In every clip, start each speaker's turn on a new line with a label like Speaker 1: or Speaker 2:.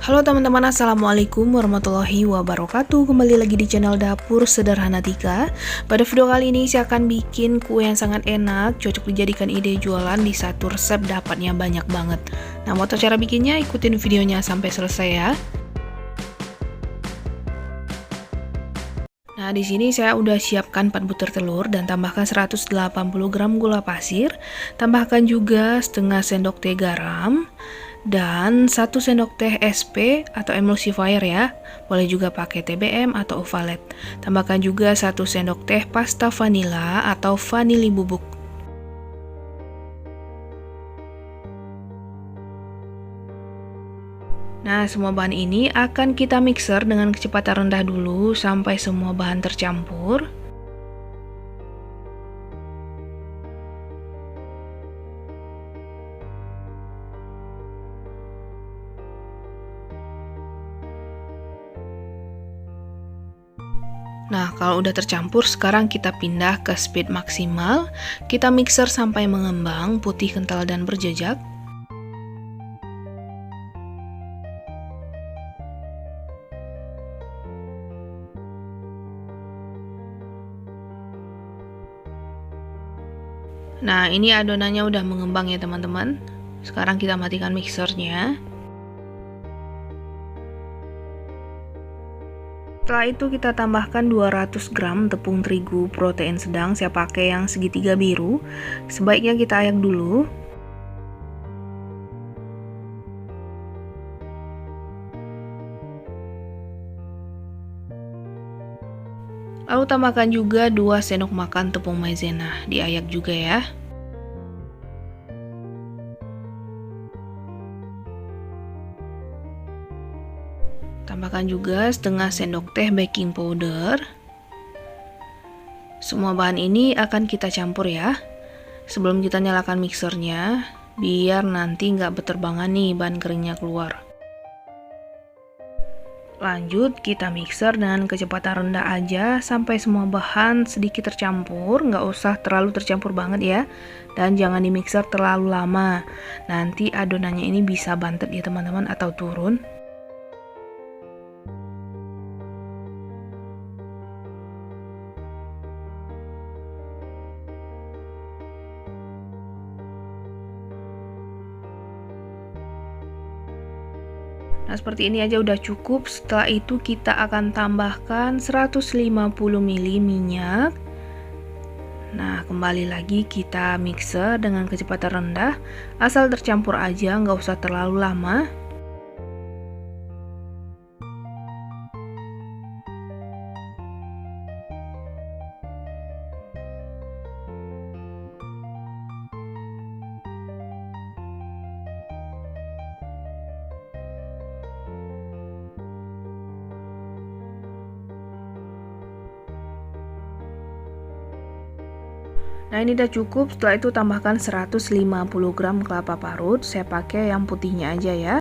Speaker 1: Halo teman-teman, assalamualaikum warahmatullahi wabarakatuh. Kembali lagi di channel Dapur Sederhana Tika. Pada video kali ini saya akan bikin kue yang sangat enak, cocok dijadikan ide jualan. Di satu resep dapatnya banyak banget. Nah, mau tahu cara bikinnya? Ikutin videonya sampai selesai ya. Nah, di sini saya udah siapkan 4 butir telur dan tambahkan 180 gram gula pasir. Tambahkan juga setengah sendok teh garam dan 1 sendok teh SP atau emulsifier ya. Boleh juga pakai TBM atau Ovalet. Tambahkan juga 1 sendok teh pasta vanila atau vanili bubuk. Nah, semua bahan ini akan kita mixer dengan kecepatan rendah dulu sampai semua bahan tercampur. Nah, kalau udah tercampur, sekarang kita pindah ke speed maksimal. Kita mixer sampai mengembang, putih, kental, dan berjejak. Nah, ini adonannya udah mengembang ya teman-teman. Sekarang kita matikan mixernya. Setelah itu kita tambahkan 200 gram tepung terigu protein sedang. Saya pakai yang segitiga biru. Sebaiknya kita ayak dulu. Lalu tambahkan juga 2 sendok makan tepung maizena, diayak juga ya. Tambahkan juga setengah sendok teh baking powder. Semua bahan ini akan kita campur ya. Sebelum kita nyalakan mixernya, biar nanti nggak berterbangan nih bahan keringnya keluar. Lanjut, kita mixer dengan kecepatan rendah aja sampai semua bahan sedikit tercampur, nggak usah terlalu tercampur banget ya. Dan jangan di mixer terlalu lama, nanti adonannya ini bisa bantet ya teman-teman atau turun. Nah, seperti ini aja udah cukup. Setelah itu kita akan tambahkan 150 ml minyak. Nah, kembali lagi kita mixer dengan kecepatan rendah. Asal tercampur aja, nggak usah terlalu lama. Nah, ini udah cukup. Setelah itu tambahkan 150 gram kelapa parut. Saya pakai yang putihnya aja ya.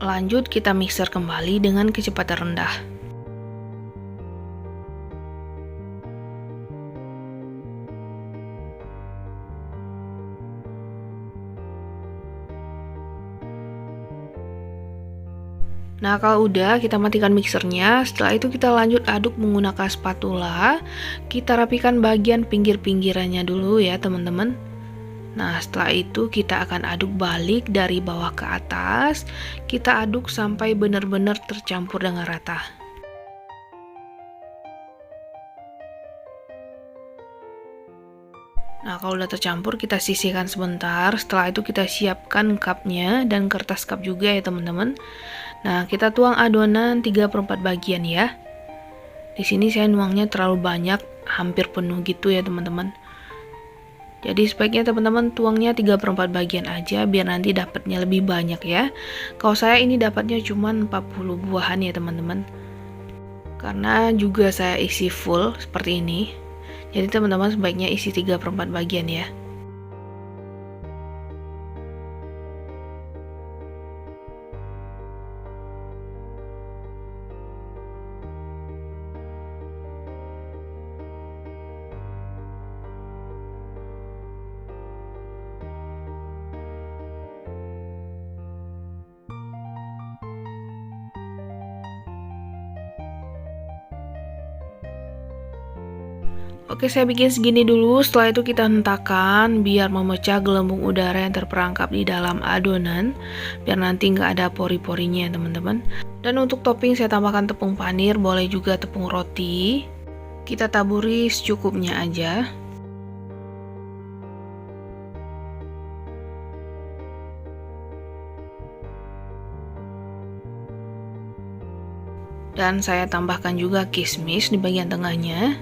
Speaker 1: Lanjut kita mixer kembali dengan kecepatan rendah. Nah, kalau udah kita matikan mixernya. Setelah itu kita lanjut aduk menggunakan spatula. Kita rapikan bagian pinggir-pinggirannya dulu ya teman-teman. Nah, setelah itu kita akan aduk balik dari bawah ke atas. Kita aduk sampai benar-benar tercampur dengan rata. Nah, kalau udah tercampur kita sisihkan sebentar. Setelah itu kita siapkan cupnya dan kertas cup juga ya teman-teman. Nah, kita tuang adonan 3/4 bagian ya. Di sini saya nuangnya terlalu banyak, hampir penuh gitu ya teman-teman. Jadi sebaiknya teman-teman tuangnya 3/4 bagian aja biar nanti dapatnya lebih banyak ya. Kalau saya ini dapatnya cuma 40 buahan ya teman-teman. Karena juga saya isi full seperti ini. Jadi teman-teman sebaiknya isi 3/4 bagian ya. Oke, saya bikin segini dulu. Setelah itu kita hentakan biar memecah gelembung udara yang terperangkap di dalam adonan, biar nanti nggak ada pori-porinya ya teman-teman. Dan untuk topping saya tambahkan tepung panir, boleh juga tepung roti. Kita taburi secukupnya aja. Dan saya tambahkan juga kismis di bagian tengahnya.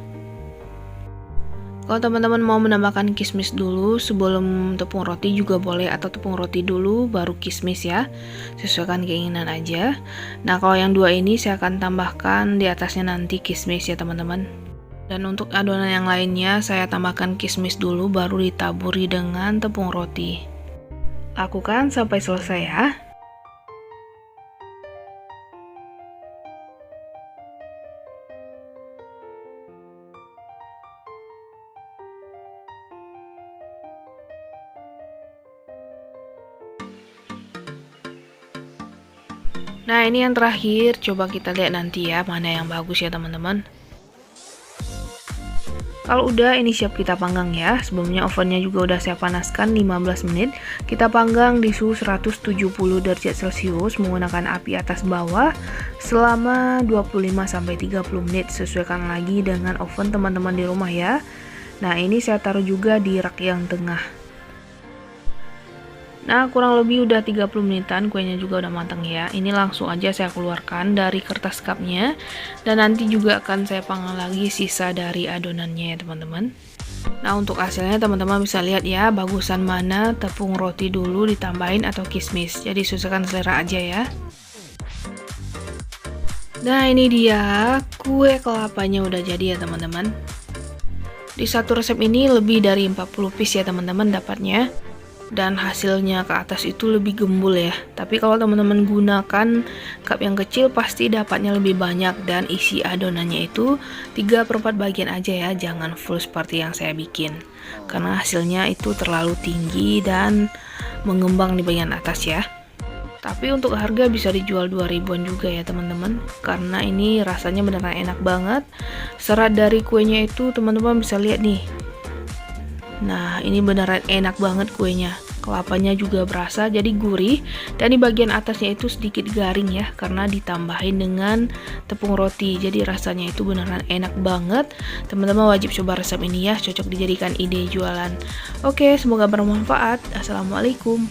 Speaker 1: Kalau teman-teman mau menambahkan kismis dulu sebelum tepung roti juga boleh, atau tepung roti dulu baru kismis ya, sesuaikan keinginan aja. Nah kalau yang dua ini saya akan tambahkan di atasnya nanti kismis ya teman-teman. Dan untuk adonan yang lainnya saya tambahkan kismis dulu baru ditaburi dengan tepung roti. Lakukan sampai selesai ya. Nah ini yang terakhir, coba kita lihat nanti ya mana yang bagus ya teman-teman. Kalau udah, ini siap kita panggang ya. Sebelumnya ovennya juga udah saya panaskan 15 menit. Kita panggang di suhu 170 derajat Celcius menggunakan api atas bawah selama 25-30 menit. Sesuaikan lagi dengan oven teman-teman di rumah ya. Nah ini saya taruh juga di rak yang tengah. Nah kurang lebih udah 30 menitan, kuenya juga udah matang ya. Ini langsung aja saya keluarkan dari kertas cupnya. Dan nanti juga akan saya panggang lagi sisa dari adonannya ya teman-teman. Nah untuk hasilnya teman-teman bisa lihat ya, bagusan mana tepung roti dulu ditambahin atau kismis. Jadi sesuaikan selera aja ya. Nah ini dia, kue kelapanya udah jadi ya teman-teman. Di satu resep ini lebih dari 40 piece ya teman-teman dapatnya. Dan hasilnya ke atas itu lebih gembul ya. Tapi kalau teman-teman gunakan cup yang kecil pasti dapatnya lebih banyak. Dan isi adonannya itu 3/4 bagian aja ya, jangan full seperti yang saya bikin, karena hasilnya itu terlalu tinggi dan mengembang di bagian atas ya. Tapi untuk harga bisa dijual 2.000-an juga ya teman-teman, karena ini rasanya beneran enak banget. Serat dari kuenya itu teman-teman bisa lihat nih. Nah ini beneran enak banget kuenya. Kelapanya juga berasa jadi gurih. Dan di bagian atasnya itu sedikit garing ya, karena ditambahin dengan tepung roti. Jadi rasanya itu beneran enak banget. Teman-teman wajib coba resep ini ya, cocok dijadikan ide jualan. Oke, semoga bermanfaat. Assalamualaikum.